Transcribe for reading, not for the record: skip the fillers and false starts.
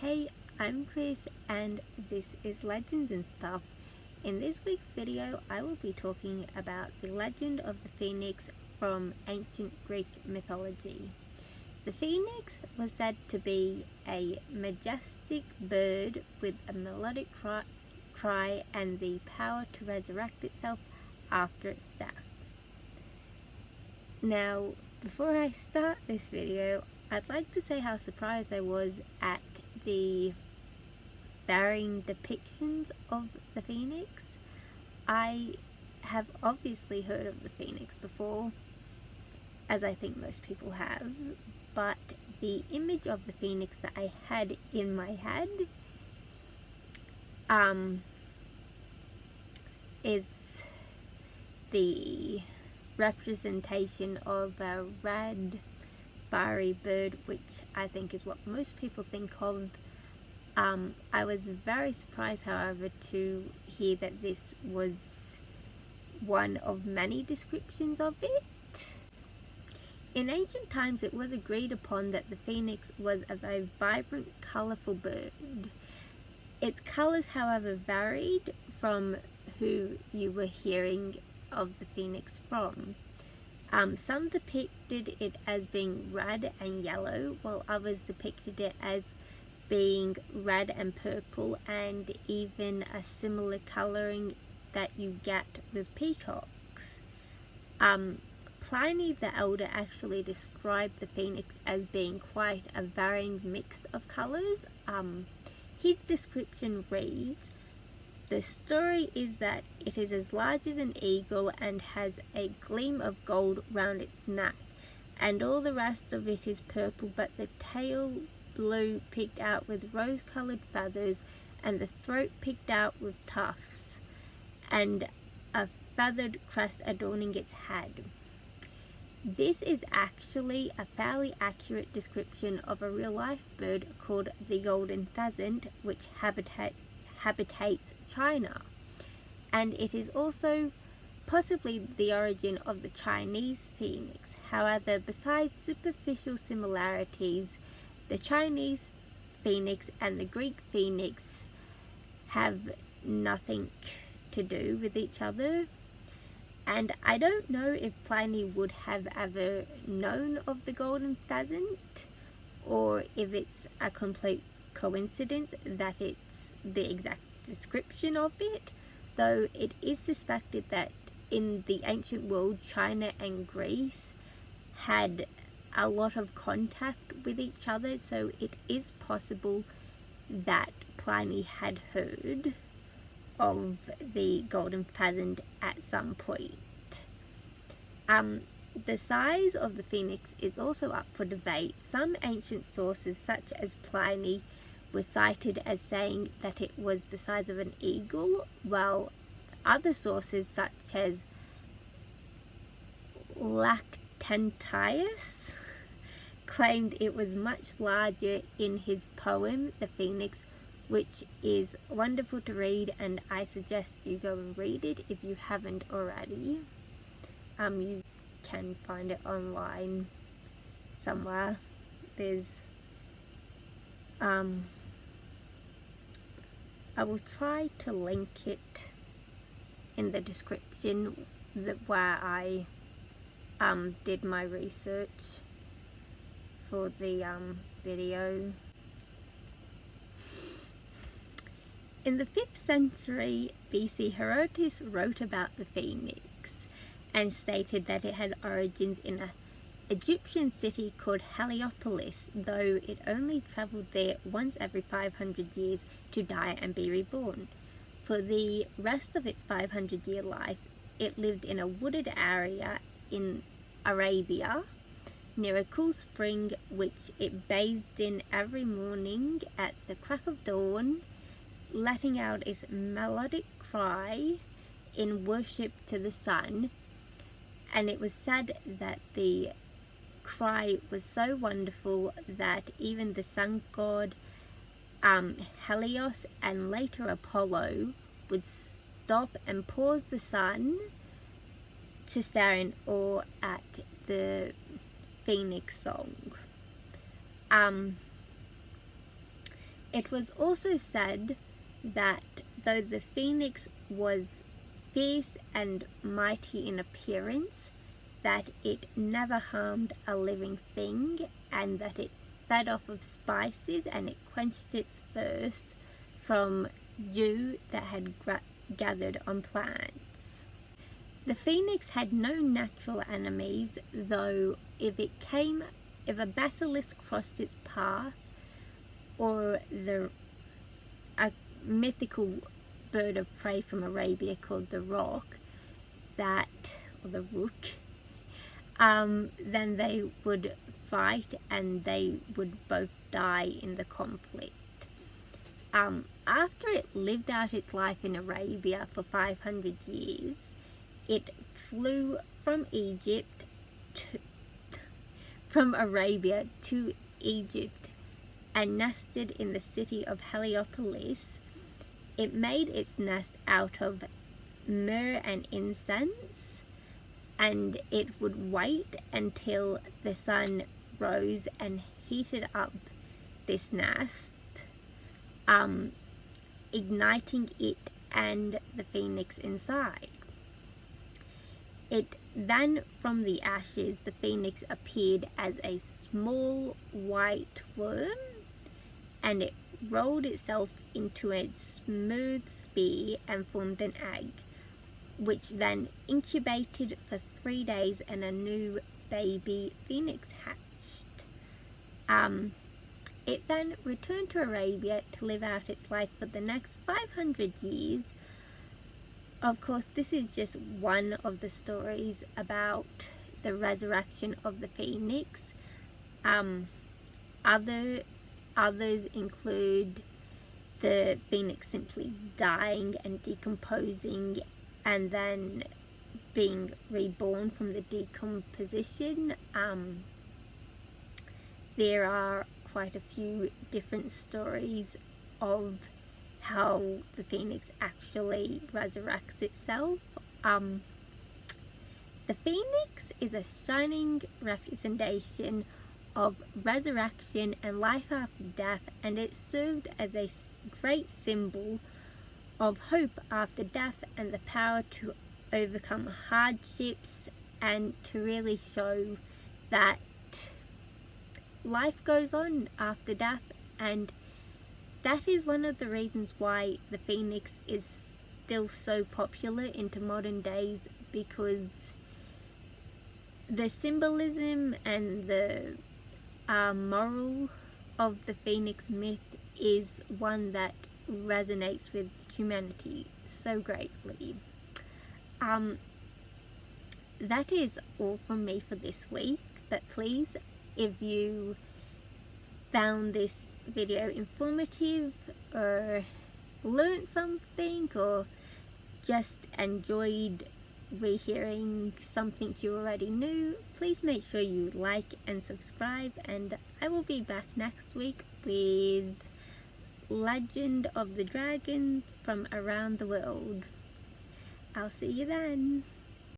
Hey, I'm Chris and this is Legends and Stuff. In this week's video, I will be talking about the legend of the phoenix from ancient Greek mythology. The phoenix was said to be a majestic bird with a melodic cry and the power to resurrect itself after its death. Now, before I start this video, I'd like to say how surprised I was at the varying depictions of the phoenix. I have obviously heard of the phoenix before, as I think most people have, but the image of the phoenix that I had in my head is the representation of a red fiery bird, which I think is what most people think of. I was very surprised, however, to hear that this was one of many descriptions of it. In ancient times, it was agreed upon that the phoenix was a very vibrant, colourful bird. Its colours, however, varied from who you were hearing of the phoenix from. Some depicted it as being red and yellow, while others depicted it as being red and purple, and even a similar colouring that you get with peacocks. Pliny the Elder actually described the phoenix as being quite a varying mix of colours. His description reads, "The story is that it is as large as an eagle and has a gleam of gold round its neck, and all the rest of it is purple, but the tail blue picked out with rose-coloured feathers, and the throat picked out with tufts, and a feathered crest adorning its head." This is actually a fairly accurate description of a real-life bird called the golden pheasant, which habitates China, and it is also possibly the origin of the Chinese phoenix. However, besides superficial similarities, the Chinese phoenix and the Greek phoenix have nothing to do with each other, and I don't know if Pliny would have ever known of the golden pheasant, or if it's a complete coincidence that it's the exact description of it, though it is suspected that in the ancient world, China and Greece had a lot of contact with each other, so it is possible that Pliny had heard of the golden pheasant at some point. The size of the phoenix is also up for debate. Some ancient sources, such as Pliny, were cited as saying that it was the size of an eagle, while other sources, such as Lactantius, claimed it was much larger in his poem, The Phoenix, which is wonderful to read, and I suggest you go and read it if you haven't already. You can find it online somewhere. There's I will try to link it in the description where I did my research for the video. In the 5th century BC, Herodotus wrote about the phoenix and stated that it had origins in an Egyptian city called Heliopolis, though it only travelled there once every 500 years to die and be reborn. For the rest of its 500-year life, it lived in a wooded area in Arabia, near a cool spring which it bathed in every morning at the crack of dawn, letting out its melodic cry in worship to the sun. And it was said that the cry was so wonderful that even the sun god Helios and later Apollo would stop and pause the sun to stare in awe at the phoenix song. It was also said that though the phoenix was fierce and mighty in appearance, that it never harmed a living thing, and that it fed off of spices and it quenched its thirst from dew that had gathered on plants. The phoenix had no natural enemies, though if a basilisk crossed its path, or a mythical bird of prey from Arabia called the roc, or the rook, then they would fight and they would both die in the conflict. After it lived out its life in Arabia for 500 years, it flew from Arabia to Egypt and nested in the city of Heliopolis. It made its nest out of myrrh and incense, and it would wait until the sun rose and heated up this nest, igniting it and the phoenix inside. It then, from the ashes, the phoenix appeared as a small white worm, and it rolled itself into a smooth spear and formed an egg, which then incubated for 3 days and a new baby phoenix hatched. It then returned to Arabia to live out its life for the next 500 years. Of course, this is just one of the stories about the resurrection of the phoenix. Others include the phoenix simply dying and decomposing and then being reborn from the decomposition. There are quite a few different stories of how the phoenix actually resurrects itself. The phoenix is a shining representation of resurrection and life after death, and it served as a great symbol of hope after death and the power to overcome hardships and to really show that life goes on after death. And that is one of the reasons why the phoenix is still so popular into modern days, because the symbolism and the moral of the phoenix myth is one that resonates with humanity so greatly. That is all from me for this week, but please, if you found this video informative or learned something or just enjoyed rehearing something you already knew, please make sure you like and subscribe, and I will be back next week with Legend of the Dragon from around the world. I'll see you then.